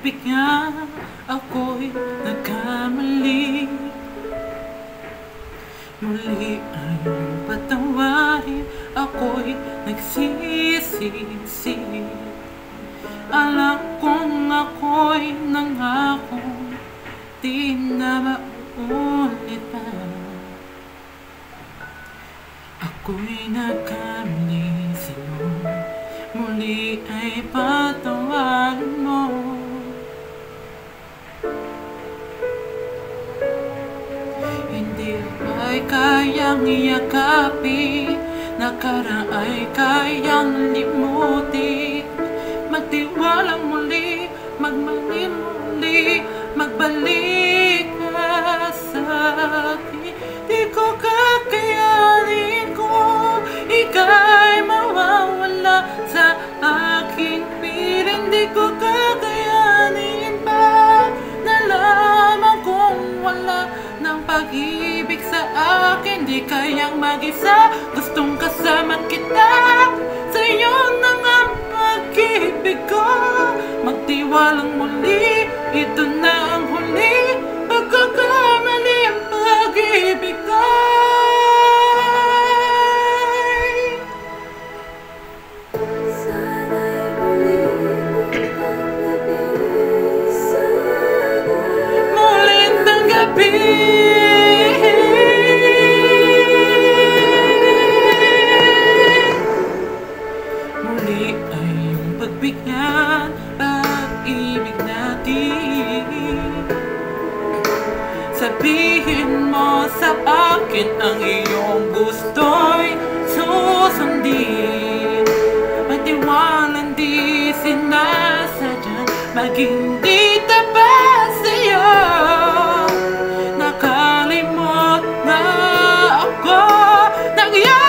pagbigyan, ako'y nagkamali. Muli ay patawarin, ako'y nagsisisi. Alam kong ako'y nangako, di na maulit pa. Ako'y nagkamali sa'yo, muli ay patawarin mo. Hindi ay kayang iyakapin, nakaraan ay kayang limutin. Magtiwalang muli, magmahal muli, magbalik ka sa akin. Di ko kakayanin kung ika'y mawawala sa aking piling. Di ko kakayanin pa, nalaman kong wala ng pag-ibig sa akin. Di kayang mag-isa, gustong kasama kita. Sa'yo na nga pag-ibig ko, magtiwalang muli, ito na ang huli. Pagkakamali ang pag-ibig ko. Sana'y muling Muling tanggapin. Muli ay iyong pagbigyan, pag-ibig natin. Sabihin mo sa akin ang iyong gusto'y susundin. Matiwalang di sinasadyan, maging di tapat sa'yo. Nakalimot na ako ng iyong